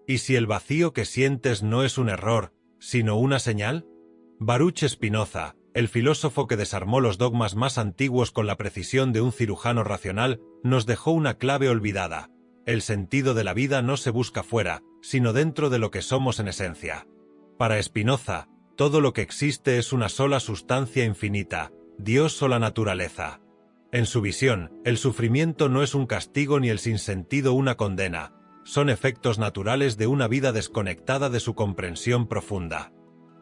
¿Y si el vacío que sientes no es un error, sino una señal? Baruch Spinoza, el filósofo que desarmó los dogmas más antiguos con la precisión de un cirujano racional, nos dejó una clave olvidada. El sentido de la vida no se busca fuera, sino dentro de lo que somos en esencia. Para Spinoza, todo lo que existe es una sola sustancia infinita, Dios o la naturaleza. En su visión, el sufrimiento no es un castigo ni el sinsentido una condena, son efectos naturales de una vida desconectada de su comprensión profunda.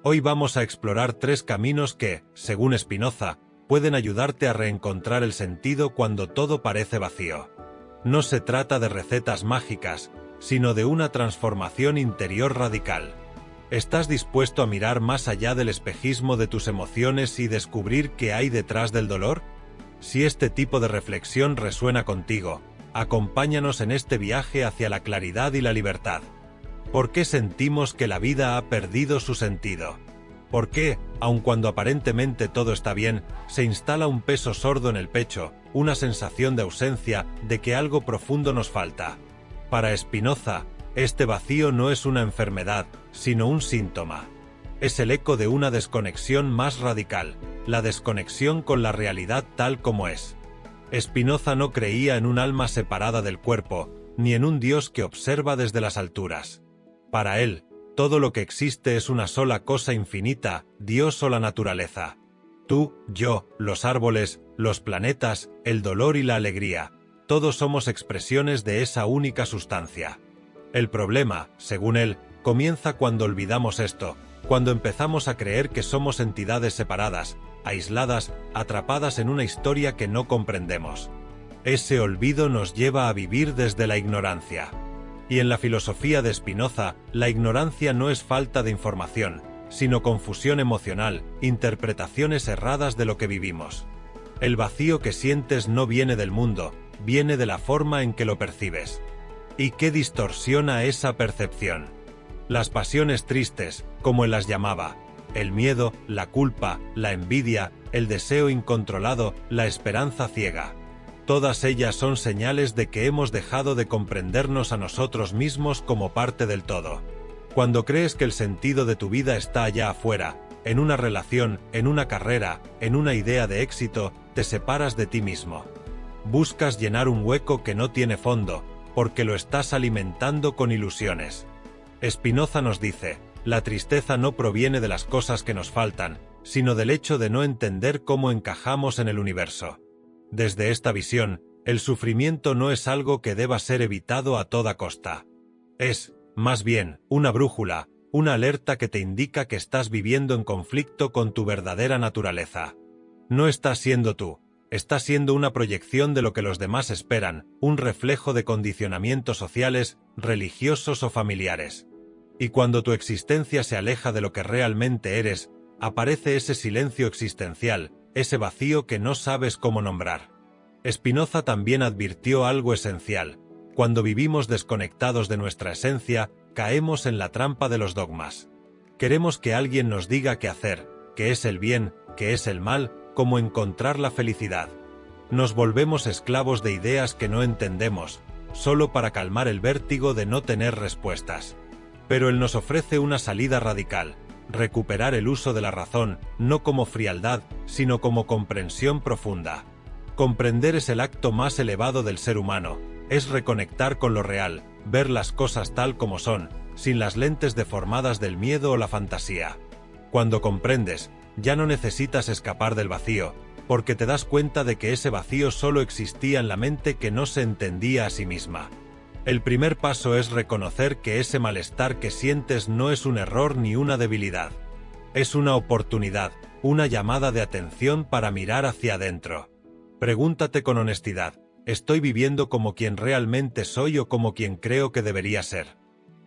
Hoy vamos a explorar 3 caminos que, según Spinoza, pueden ayudarte a reencontrar el sentido cuando todo parece vacío. No se trata de recetas mágicas, sino de una transformación interior radical. ¿Estás dispuesto a mirar más allá del espejismo de tus emociones y descubrir qué hay detrás del dolor? Si este tipo de reflexión resuena contigo, acompáñanos en este viaje hacia la claridad y la libertad. ¿Por qué sentimos que la vida ha perdido su sentido? ¿Por qué, aun cuando aparentemente todo está bien, se instala un peso sordo en el pecho, una sensación de ausencia, de que algo profundo nos falta? Para Spinoza, este vacío no es una enfermedad, sino un síntoma. Es el eco de una desconexión más radical, la desconexión con la realidad tal como es. Spinoza no creía en un alma separada del cuerpo, ni en un Dios que observa desde las alturas. Para él, todo lo que existe es una sola cosa infinita, Dios o la naturaleza. Tú, yo, los árboles, los planetas, el dolor y la alegría, todos somos expresiones de esa única sustancia. El problema, según él, comienza cuando olvidamos esto, cuando empezamos a creer que somos entidades separadas, aisladas, atrapadas en una historia que no comprendemos. Ese olvido nos lleva a vivir desde la ignorancia. Y en la filosofía de Spinoza, la ignorancia no es falta de información, sino confusión emocional, interpretaciones erradas de lo que vivimos. El vacío que sientes no viene del mundo, viene de la forma en que lo percibes. ¿Y qué distorsiona esa percepción? Las pasiones tristes, como él las llamaba, el miedo, la culpa, la envidia, el deseo incontrolado, la esperanza ciega. Todas ellas son señales de que hemos dejado de comprendernos a nosotros mismos como parte del todo. Cuando crees que el sentido de tu vida está allá afuera, en una relación, en una carrera, en una idea de éxito, te separas de ti mismo. Buscas llenar un hueco que no tiene fondo, porque lo estás alimentando con ilusiones. Spinoza nos dice, la tristeza no proviene de las cosas que nos faltan, sino del hecho de no entender cómo encajamos en el universo. Desde esta visión, el sufrimiento no es algo que deba ser evitado a toda costa. Es, más bien, una brújula, una alerta que te indica que estás viviendo en conflicto con tu verdadera naturaleza. No estás siendo tú, estás siendo una proyección de lo que los demás esperan, un reflejo de condicionamientos sociales, religiosos o familiares. Y cuando tu existencia se aleja de lo que realmente eres, aparece ese silencio existencial, ese vacío que no sabes cómo nombrar. Spinoza también advirtió algo esencial. Cuando vivimos desconectados de nuestra esencia, caemos en la trampa de los dogmas. Queremos que alguien nos diga qué hacer, qué es el bien, qué es el mal, cómo encontrar la felicidad. Nos volvemos esclavos de ideas que no entendemos, solo para calmar el vértigo de no tener respuestas. Pero él nos ofrece una salida radical. Recuperar el uso de la razón, no como frialdad, sino como comprensión profunda. Comprender es el acto más elevado del ser humano, es reconectar con lo real, ver las cosas tal como son, sin las lentes deformadas del miedo o la fantasía. Cuando comprendes, ya no necesitas escapar del vacío, porque te das cuenta de que ese vacío solo existía en la mente que no se entendía a sí misma. El primer paso es reconocer que ese malestar que sientes no es un error ni una debilidad. Es una oportunidad, una llamada de atención para mirar hacia adentro. Pregúntate con honestidad, ¿estoy viviendo como quien realmente soy o como quien creo que debería ser?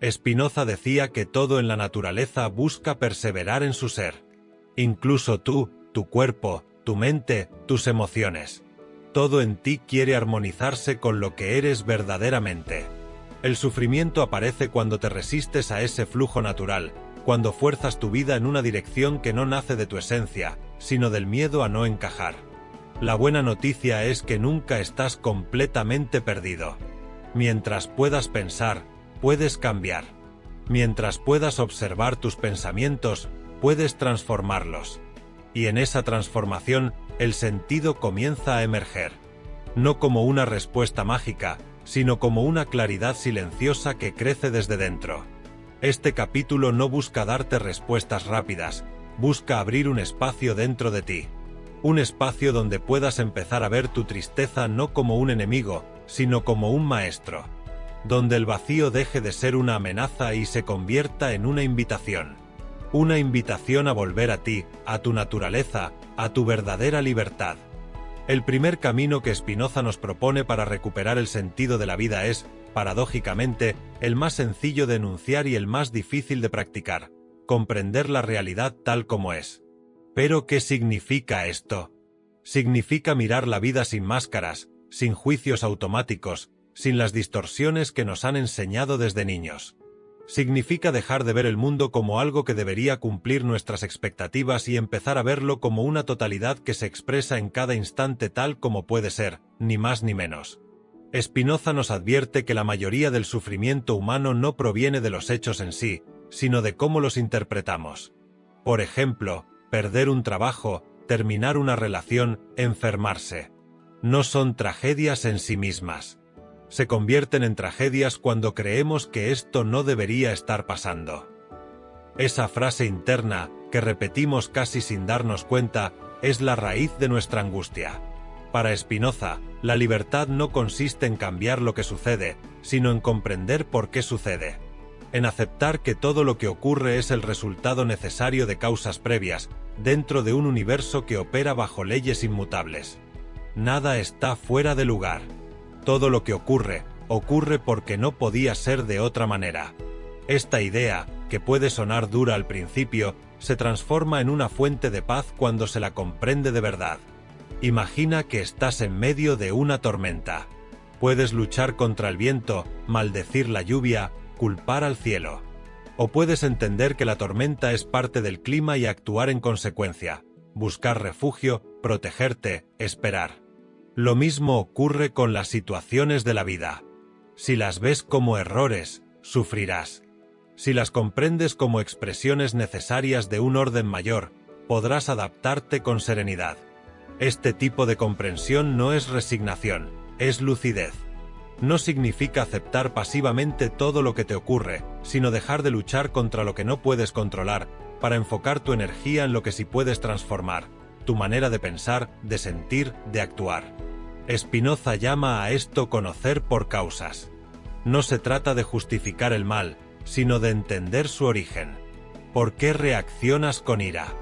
Spinoza decía que todo en la naturaleza busca perseverar en su ser. Incluso tú, tu cuerpo, tu mente, tus emociones. Todo en ti quiere armonizarse con lo que eres verdaderamente. El sufrimiento aparece cuando te resistes a ese flujo natural, cuando fuerzas tu vida en una dirección que no nace de tu esencia, sino del miedo a no encajar. La buena noticia es que nunca estás completamente perdido. Mientras puedas pensar, puedes cambiar. Mientras puedas observar tus pensamientos, puedes transformarlos. Y en esa transformación, el sentido comienza a emerger. No como una respuesta mágica, sino como una claridad silenciosa que crece desde dentro. Este capítulo no busca darte respuestas rápidas, busca abrir un espacio dentro de ti. Un espacio donde puedas empezar a ver tu tristeza no como un enemigo, sino como un maestro. Donde el vacío deje de ser una amenaza y se convierta en una invitación. Una invitación a volver a ti, a tu naturaleza, a tu verdadera libertad. El primer camino que Spinoza nos propone para recuperar el sentido de la vida es, paradójicamente, el más sencillo de enunciar y el más difícil de practicar: comprender la realidad tal como es. ¿Pero qué significa esto? Significa mirar la vida sin máscaras, sin juicios automáticos, sin las distorsiones que nos han enseñado desde niños. Significa dejar de ver el mundo como algo que debería cumplir nuestras expectativas y empezar a verlo como una totalidad que se expresa en cada instante tal como puede ser, ni más ni menos. Spinoza nos advierte que la mayoría del sufrimiento humano no proviene de los hechos en sí, sino de cómo los interpretamos. Por ejemplo, perder un trabajo, terminar una relación, enfermarse. No son tragedias en sí mismas. Se convierten en tragedias cuando creemos que esto no debería estar pasando. Esa frase interna, que repetimos casi sin darnos cuenta, es la raíz de nuestra angustia. Para Spinoza, la libertad no consiste en cambiar lo que sucede, sino en comprender por qué sucede. En aceptar que todo lo que ocurre es el resultado necesario de causas previas, dentro de un universo que opera bajo leyes inmutables. Nada está fuera de lugar. Todo lo que ocurre, ocurre porque no podía ser de otra manera. Esta idea, que puede sonar dura al principio, se transforma en una fuente de paz cuando se la comprende de verdad. Imagina que estás en medio de una tormenta. Puedes luchar contra el viento, maldecir la lluvia, culpar al cielo. O puedes entender que la tormenta es parte del clima y actuar en consecuencia, buscar refugio, protegerte, esperar. Lo mismo ocurre con las situaciones de la vida. Si las ves como errores, sufrirás. Si las comprendes como expresiones necesarias de un orden mayor, podrás adaptarte con serenidad. Este tipo de comprensión no es resignación, es lucidez. No significa aceptar pasivamente todo lo que te ocurre, sino dejar de luchar contra lo que no puedes controlar, para enfocar tu energía en lo que sí puedes transformar, tu manera de pensar, de sentir, de actuar. Spinoza llama a esto conocer por causas. No se trata de justificar el mal, sino de entender su origen. ¿Por qué reaccionas con ira?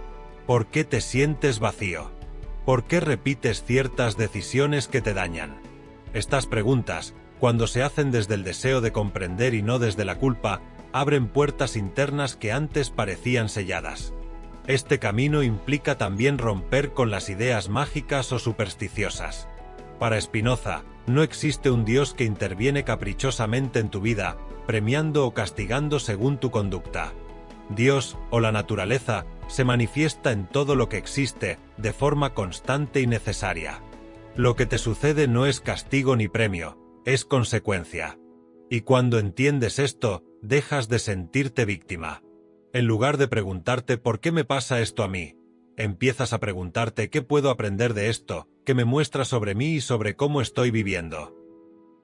¿Por qué te sientes vacío? ¿Por qué repites ciertas decisiones que te dañan? Estas preguntas, cuando se hacen desde el deseo de comprender y no desde la culpa, abren puertas internas que antes parecían selladas. Este camino implica también romper con las ideas mágicas o supersticiosas. Para Spinoza, no existe un Dios que interviene caprichosamente en tu vida, premiando o castigando según tu conducta. Dios, o la naturaleza, se manifiesta en todo lo que existe, de forma constante y necesaria. Lo que te sucede no es castigo ni premio, es consecuencia. Y cuando entiendes esto, dejas de sentirte víctima. En lugar de preguntarte ¿por qué me pasa esto a mí?, empiezas a preguntarte ¿qué puedo aprender de esto, que me muestra sobre mí y sobre cómo estoy viviendo?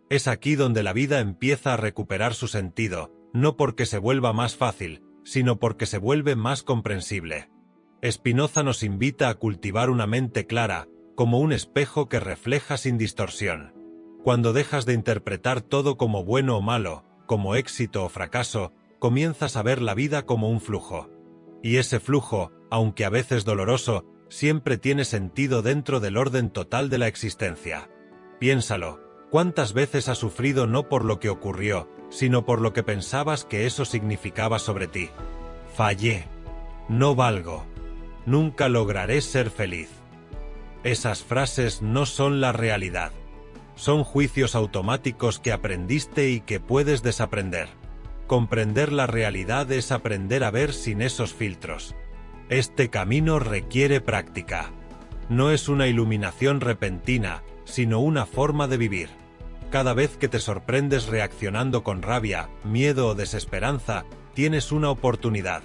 Es aquí donde la vida empieza a recuperar su sentido, no porque se vuelva más fácil, sino porque se vuelve más comprensible. Spinoza nos invita a cultivar una mente clara, como un espejo que refleja sin distorsión. Cuando dejas de interpretar todo como bueno o malo, como éxito o fracaso, comienzas a ver la vida como un flujo. Y ese flujo, aunque a veces doloroso, siempre tiene sentido dentro del orden total de la existencia. Piénsalo, ¿cuántas veces has sufrido no por lo que ocurrió, sino por lo que pensabas que eso significaba sobre ti? Fallé. No valgo. Nunca lograré ser feliz. Esas frases no son la realidad. Son juicios automáticos que aprendiste y que puedes desaprender. Comprender la realidad es aprender a ver sin esos filtros. Este camino requiere práctica. No es una iluminación repentina, sino una forma de vivir. Cada vez que te sorprendes reaccionando con rabia, miedo o desesperanza, tienes una oportunidad.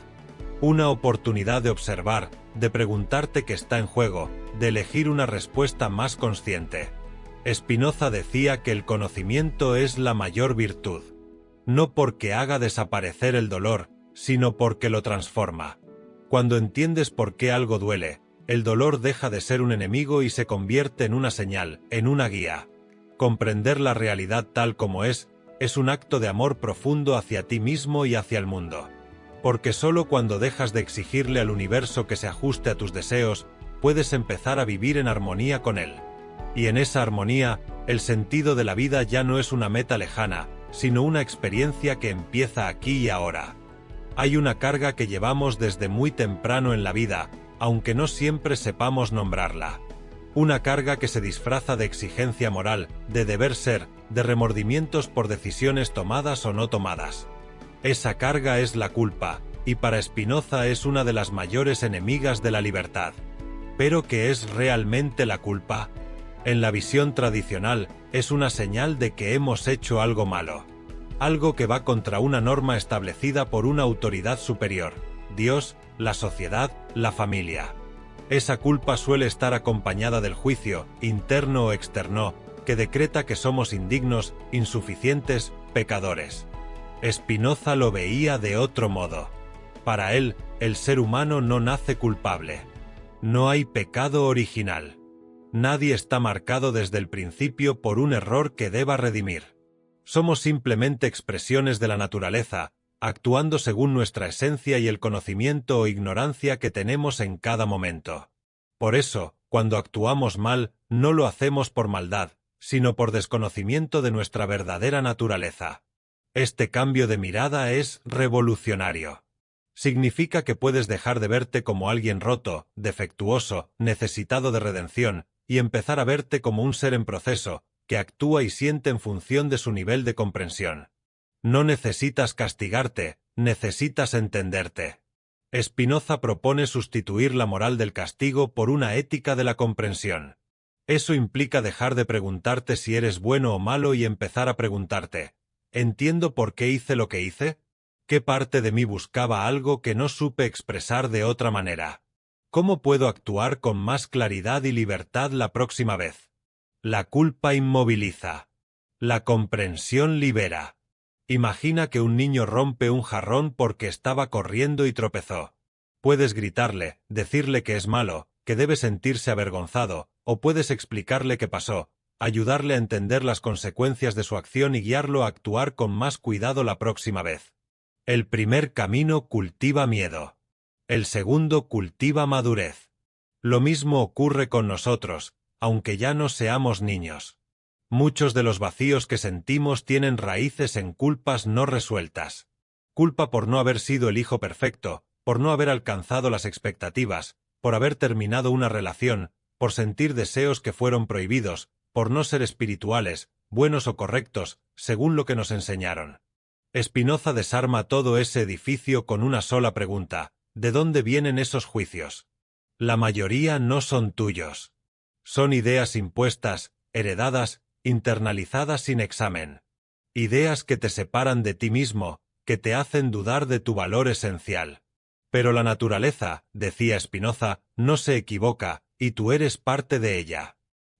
Una oportunidad de observar, de preguntarte qué está en juego, de elegir una respuesta más consciente. Spinoza decía que el conocimiento es la mayor virtud. No porque haga desaparecer el dolor, sino porque lo transforma. Cuando entiendes por qué algo duele, el dolor deja de ser un enemigo y se convierte en una señal, en una guía. Comprender la realidad tal como es un acto de amor profundo hacia ti mismo y hacia el mundo. Porque solo cuando dejas de exigirle al universo que se ajuste a tus deseos, puedes empezar a vivir en armonía con él. Y en esa armonía, el sentido de la vida ya no es una meta lejana, sino una experiencia que empieza aquí y ahora. Hay una carga que llevamos desde muy temprano en la vida, aunque no siempre sepamos nombrarla. Una carga que se disfraza de exigencia moral, de deber ser, de remordimientos por decisiones tomadas o no tomadas. Esa carga es la culpa, y para Spinoza es una de las mayores enemigas de la libertad. ¿Pero qué es realmente la culpa? En la visión tradicional, es una señal de que hemos hecho algo malo. Algo que va contra una norma establecida por una autoridad superior, Dios, la sociedad, la familia. Esa culpa suele estar acompañada del juicio, interno o externo, que decreta que somos indignos, insuficientes, pecadores. Spinoza lo veía de otro modo. Para él, el ser humano no nace culpable. No hay pecado original. Nadie está marcado desde el principio por un error que deba redimir. Somos simplemente expresiones de la naturaleza, actuando según nuestra esencia y el conocimiento o ignorancia que tenemos en cada momento. Por eso, cuando actuamos mal, no lo hacemos por maldad, sino por desconocimiento de nuestra verdadera naturaleza. Este cambio de mirada es revolucionario. Significa que puedes dejar de verte como alguien roto, defectuoso, necesitado de redención, y empezar a verte como un ser en proceso, que actúa y siente en función de su nivel de comprensión. No necesitas castigarte, necesitas entenderte. Spinoza propone sustituir la moral del castigo por una ética de la comprensión. Eso implica dejar de preguntarte si eres bueno o malo y empezar a preguntarte, ¿entiendo por qué hice lo que hice? ¿Qué parte de mí buscaba algo que no supe expresar de otra manera? ¿Cómo puedo actuar con más claridad y libertad la próxima vez? La culpa inmoviliza. La comprensión libera. Imagina que un niño rompe un jarrón porque estaba corriendo y tropezó. Puedes gritarle, decirle que es malo, que debe sentirse avergonzado, o puedes explicarle qué pasó, ayudarle a entender las consecuencias de su acción y guiarlo a actuar con más cuidado la próxima vez. El primer camino cultiva miedo. El segundo cultiva madurez. Lo mismo ocurre con nosotros, aunque ya no seamos niños. Muchos de los vacíos que sentimos tienen raíces en culpas no resueltas. Culpa por no haber sido el hijo perfecto, por no haber alcanzado las expectativas, por haber terminado una relación, por sentir deseos que fueron prohibidos, por no ser espirituales, buenos o correctos, según lo que nos enseñaron. Spinoza desarma todo ese edificio con una sola pregunta: ¿de dónde vienen esos juicios? La mayoría no son tuyos. Son ideas impuestas, heredadas, internalizadas sin examen. Ideas que te separan de ti mismo, que te hacen dudar de tu valor esencial. Pero la naturaleza, decía Spinoza, no se equivoca, y tú eres parte de ella.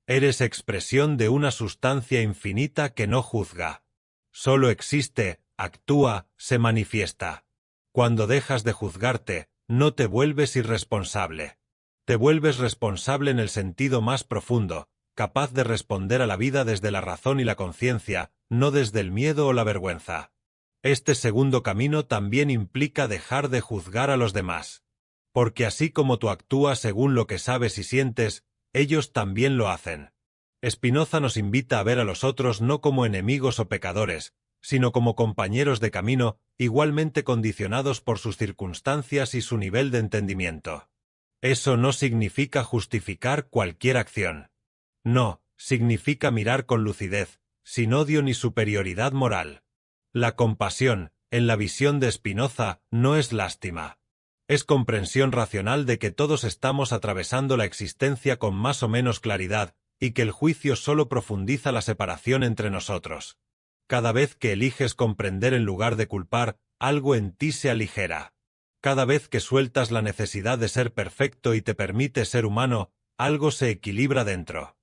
Eres expresión de una sustancia infinita que no juzga. Solo existe, actúa, se manifiesta. Cuando dejas de juzgarte, no te vuelves irresponsable. Te vuelves responsable en el sentido más profundo, capaz de responder a la vida desde la razón y la conciencia, no desde el miedo o la vergüenza. Este segundo camino también implica dejar de juzgar a los demás. Porque así como tú actúas según lo que sabes y sientes, ellos también lo hacen. Spinoza nos invita a ver a los otros no como enemigos o pecadores, sino como compañeros de camino, igualmente condicionados por sus circunstancias y su nivel de entendimiento. Eso no significa justificar cualquier acción. No, significa mirar con lucidez, sin odio ni superioridad moral. La compasión, en la visión de Spinoza, no es lástima. Es comprensión racional de que todos estamos atravesando la existencia con más o menos claridad, y que el juicio solo profundiza la separación entre nosotros. Cada vez que eliges comprender en lugar de culpar, algo en ti se aligera. Cada vez que sueltas la necesidad de ser perfecto y te permite ser humano, algo se equilibra dentro.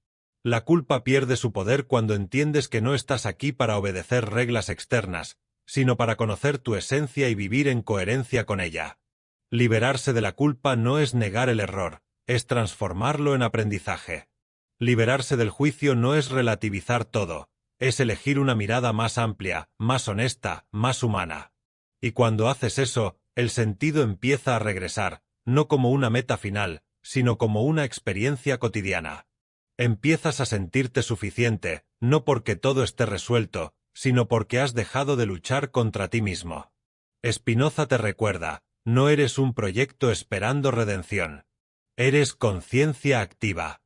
La culpa pierde su poder cuando entiendes que no estás aquí para obedecer reglas externas, sino para conocer tu esencia y vivir en coherencia con ella. Liberarse de la culpa no es negar el error, es transformarlo en aprendizaje. Liberarse del juicio no es relativizar todo, es elegir una mirada más amplia, más honesta, más humana. Y cuando haces eso, el sentido empieza a regresar, no como una meta final, sino como una experiencia cotidiana. Empiezas a sentirte suficiente, no porque todo esté resuelto, sino porque has dejado de luchar contra ti mismo. Spinoza te recuerda, no eres un proyecto esperando redención. Eres conciencia activa.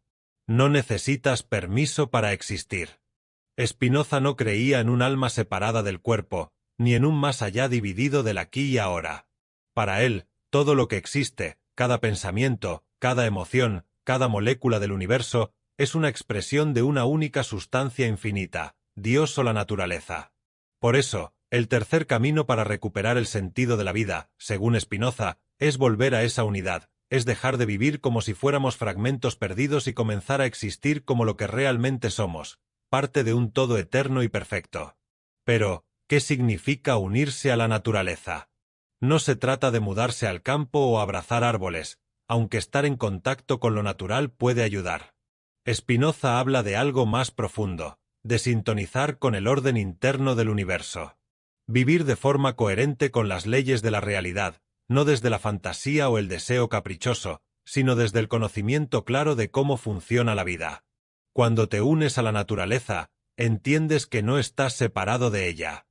No necesitas permiso para existir. Spinoza no creía en un alma separada del cuerpo, ni en un más allá dividido del aquí y ahora. Para él, todo lo que existe, cada pensamiento, cada emoción, cada molécula del universo, es una expresión de una única sustancia infinita, Dios o la naturaleza. Por eso, el tercer camino para recuperar el sentido de la vida, según Spinoza, es volver a esa unidad, es dejar de vivir como si fuéramos fragmentos perdidos y comenzar a existir como lo que realmente somos, parte de un todo eterno y perfecto. Pero, ¿qué significa unirse a la naturaleza? No se trata de mudarse al campo o abrazar árboles, aunque estar en contacto con lo natural puede ayudar. Spinoza habla de algo más profundo, de sintonizar con el orden interno del universo. Vivir de forma coherente con las leyes de la realidad, no desde la fantasía o el deseo caprichoso, sino desde el conocimiento claro de cómo funciona la vida. Cuando te unes a la naturaleza, entiendes que no estás separado de ella.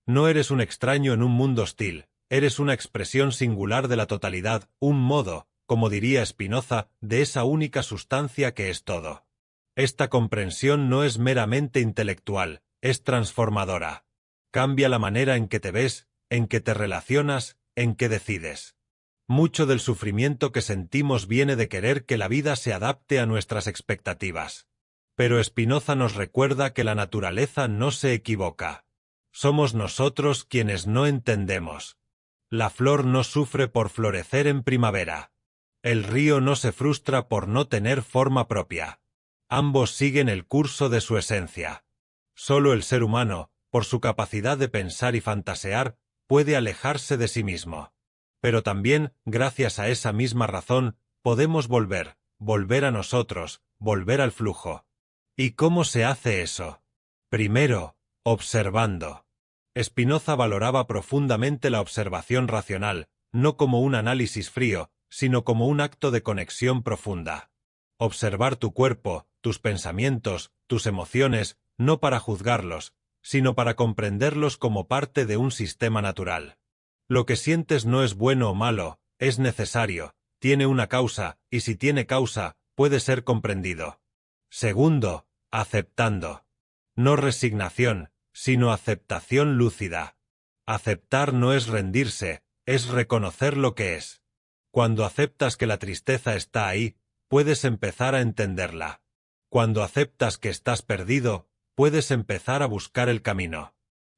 No eres un extraño en un mundo hostil, eres una expresión singular de la totalidad, un modo, como diría Spinoza, de esa única sustancia que es todo. Esta comprensión no es meramente intelectual, es transformadora. Cambia la manera en que te ves, en que te relacionas, en que decides. Mucho del sufrimiento que sentimos viene de querer que la vida se adapte a nuestras expectativas. Pero Spinoza nos recuerda que la naturaleza no se equivoca. Somos nosotros quienes no entendemos. La flor no sufre por florecer en primavera. El río no se frustra por no tener forma propia. Ambos siguen el curso de su esencia. Solo el ser humano, por su capacidad de pensar y fantasear, puede alejarse de sí mismo. Pero también, gracias a esa misma razón, podemos volver a nosotros, volver al flujo. ¿Y cómo se hace eso? Primero, observando. Spinoza valoraba profundamente la observación racional, no como un análisis frío, sino como un acto de conexión profunda. Observar tu cuerpo, tus pensamientos, tus emociones, no para juzgarlos, sino para comprenderlos como parte de un sistema natural. Lo que sientes no es bueno o malo, es necesario, tiene una causa, y si tiene causa, puede ser comprendido. Segundo, aceptando. No resignación, sino aceptación lúcida. Aceptar no es rendirse, es reconocer lo que es. Cuando aceptas que la tristeza está ahí, puedes empezar a entenderla. Cuando aceptas que estás perdido, puedes empezar a buscar el camino.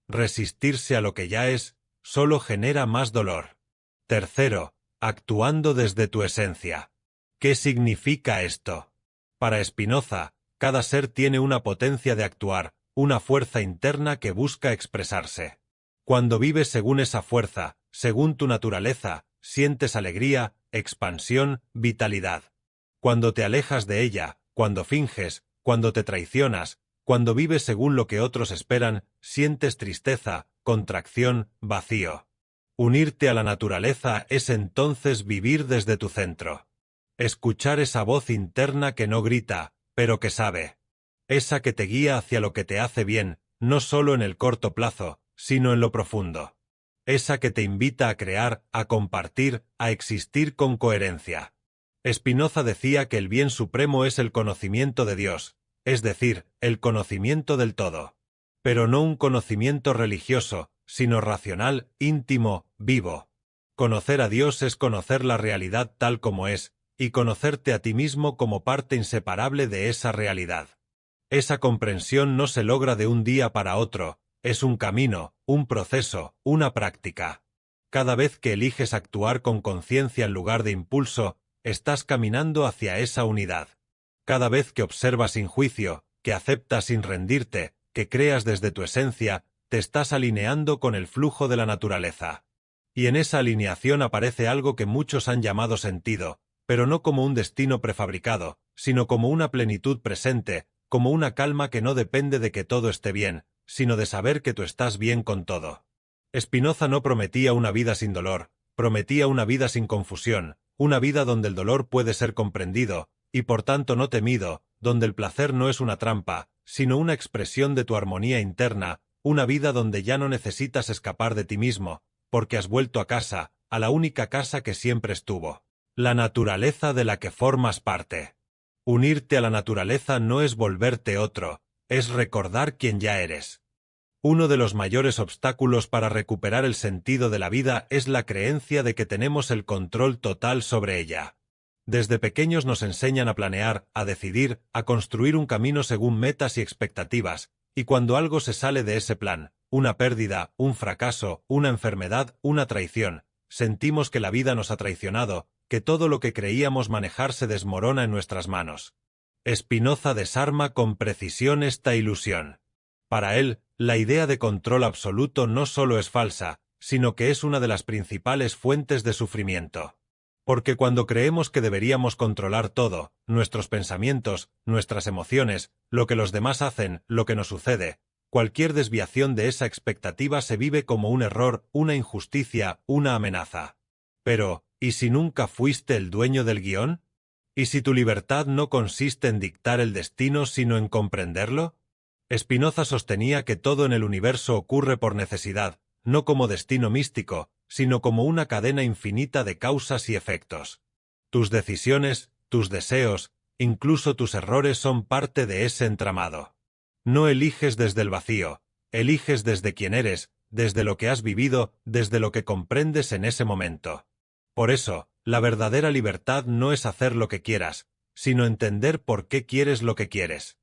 Resistirse a lo que ya es, solo genera más dolor. Tercero, actuando desde tu esencia. ¿Qué significa esto? Para Spinoza, cada ser tiene una potencia de actuar, una fuerza interna que busca expresarse. Cuando vives según esa fuerza, según tu naturaleza, sientes alegría, expansión, vitalidad. Cuando te alejas de ella, cuando finges, cuando te traicionas, cuando vives según lo que otros esperan, sientes tristeza, contracción, vacío. Unirte a la naturaleza es entonces vivir desde tu centro. Escuchar esa voz interna que no grita, pero que sabe. Esa que te guía hacia lo que te hace bien, no solo en el corto plazo, sino en lo profundo. Esa que te invita a crear, a compartir, a existir con coherencia. Spinoza decía que el bien supremo es el conocimiento de Dios, es decir, el conocimiento del todo. Pero no un conocimiento religioso, sino racional, íntimo, vivo. Conocer a Dios es conocer la realidad tal como es, y conocerte a ti mismo como parte inseparable de esa realidad. Esa comprensión no se logra de un día para otro, es un camino, un proceso, una práctica. Cada vez que eliges actuar con conciencia en lugar de impulso, estás caminando hacia esa unidad. Cada vez que observas sin juicio, que aceptas sin rendirte, que creas desde tu esencia, te estás alineando con el flujo de la naturaleza. Y en esa alineación aparece algo que muchos han llamado sentido, pero no como un destino prefabricado, sino como una plenitud presente, como una calma que no depende de que todo esté bien, sino de saber que tú estás bien con todo. Spinoza no prometía una vida sin dolor, prometía una vida sin confusión, una vida donde el dolor puede ser comprendido, y por tanto no temido, donde el placer no es una trampa, sino una expresión de tu armonía interna, una vida donde ya no necesitas escapar de ti mismo, porque has vuelto a casa, a la única casa que siempre estuvo, la naturaleza de la que formas parte. Unirte a la naturaleza no es volverte otro, es recordar quién ya eres. Uno de los mayores obstáculos para recuperar el sentido de la vida es la creencia de que tenemos el control total sobre ella. Desde pequeños nos enseñan a planear, a decidir, a construir un camino según metas y expectativas, y cuando algo se sale de ese plan, una pérdida, un fracaso, una enfermedad, una traición, sentimos que la vida nos ha traicionado, que todo lo que creíamos manejar se desmorona en nuestras manos. Spinoza desarma con precisión esta ilusión. Para él, la idea de control absoluto no solo es falsa, sino que es una de las principales fuentes de sufrimiento. Porque cuando creemos que deberíamos controlar todo, nuestros pensamientos, nuestras emociones, lo que los demás hacen, lo que nos sucede, cualquier desviación de esa expectativa se vive como un error, una injusticia, una amenaza. Pero, ¿y si nunca fuiste el dueño del guión? ¿Y si tu libertad no consiste en dictar el destino sino en comprenderlo? Spinoza sostenía que todo en el universo ocurre por necesidad, no como destino místico, sino como una cadena infinita de causas y efectos. Tus decisiones, tus deseos, incluso tus errores son parte de ese entramado. No eliges desde el vacío, eliges desde quién eres, desde lo que has vivido, desde lo que comprendes en ese momento. Por eso, la verdadera libertad no es hacer lo que quieras, sino entender por qué quieres lo que quieres.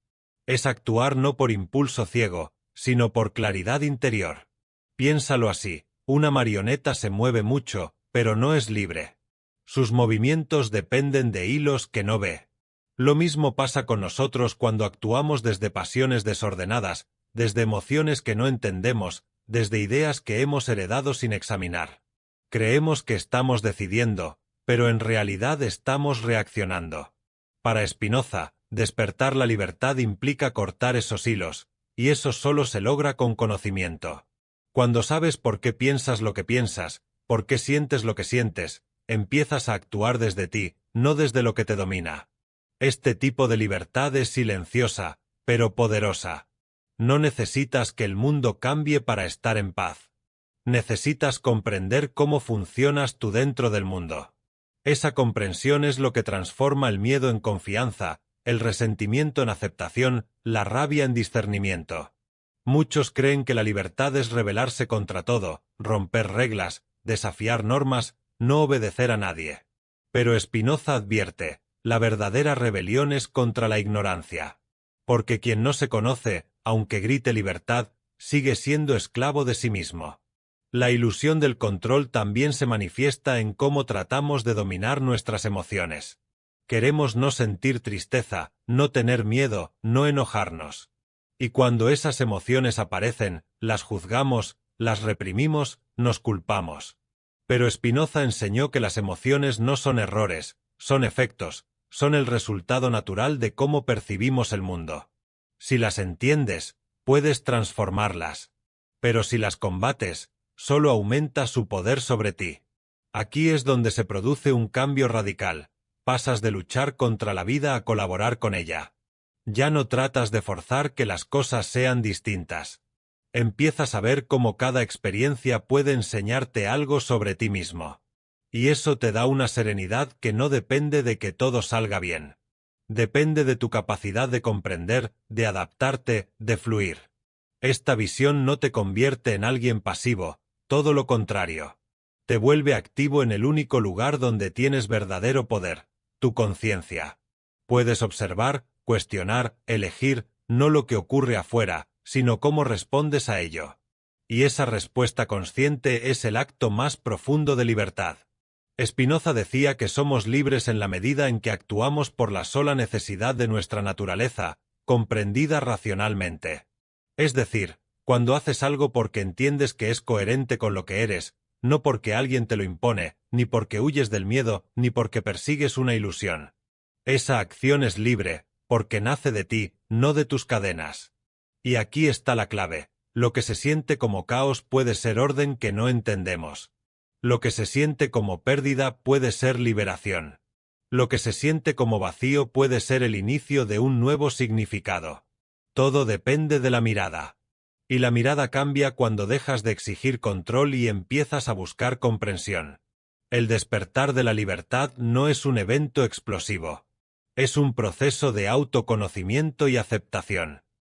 Es actuar no por impulso ciego, sino por claridad interior. Piénsalo así, una marioneta se mueve mucho, pero no es libre. Sus movimientos dependen de hilos que no ve. Lo mismo pasa con nosotros cuando actuamos desde pasiones desordenadas, desde emociones que no entendemos, desde ideas que hemos heredado sin examinar. Creemos que estamos decidiendo, pero en realidad estamos reaccionando. Para Spinoza, despertar la libertad implica cortar esos hilos, y eso solo se logra con conocimiento. Cuando sabes por qué piensas lo que piensas, por qué sientes lo que sientes, empiezas a actuar desde ti, no desde lo que te domina. Este tipo de libertad es silenciosa, pero poderosa. No necesitas que el mundo cambie para estar en paz. Necesitas comprender cómo funcionas tú dentro del mundo. Esa comprensión es lo que transforma el miedo en confianza, el resentimiento en aceptación, la rabia en discernimiento. Muchos creen que la libertad es rebelarse contra todo, romper reglas, desafiar normas, no obedecer a nadie. Pero Spinoza advierte, la verdadera rebelión es contra la ignorancia. Porque quien no se conoce, aunque grite libertad, sigue siendo esclavo de sí mismo. La ilusión del control también se manifiesta en cómo tratamos de dominar nuestras emociones. Queremos no sentir tristeza, no tener miedo, no enojarnos. Y cuando esas emociones aparecen, las juzgamos, las reprimimos, nos culpamos. Pero Spinoza enseñó que las emociones no son errores, son efectos, son el resultado natural de cómo percibimos el mundo. Si las entiendes, puedes transformarlas. Pero si las combates, solo aumenta su poder sobre ti. Aquí es donde se produce un cambio radical. Pasas de luchar contra la vida a colaborar con ella. Ya no tratas de forzar que las cosas sean distintas. Empiezas a ver cómo cada experiencia puede enseñarte algo sobre ti mismo. Y eso te da una serenidad que no depende de que todo salga bien. Depende de tu capacidad de comprender, de adaptarte, de fluir. Esta visión no te convierte en alguien pasivo, todo lo contrario. Te vuelve activo en el único lugar donde tienes verdadero poder, tu conciencia. Puedes observar, cuestionar, elegir, no lo que ocurre afuera, sino cómo respondes a ello. Y esa respuesta consciente es el acto más profundo de libertad. Spinoza decía que somos libres en la medida en que actuamos por la sola necesidad de nuestra naturaleza, comprendida racionalmente. Es decir, cuando haces algo porque entiendes que es coherente con lo que eres, no porque alguien te lo impone, ni porque huyes del miedo, ni porque persigues una ilusión. Esa acción es libre, porque nace de ti, no de tus cadenas. Y aquí está la clave. Lo que se siente como caos puede ser orden que no entendemos. Lo que se siente como pérdida puede ser liberación. Lo que se siente como vacío puede ser el inicio de un nuevo significado. Todo depende de la mirada. Y la mirada cambia cuando dejas de exigir control y empiezas a buscar comprensión. El despertar de la libertad no es un evento explosivo. Es un proceso de autoconocimiento y aceptación.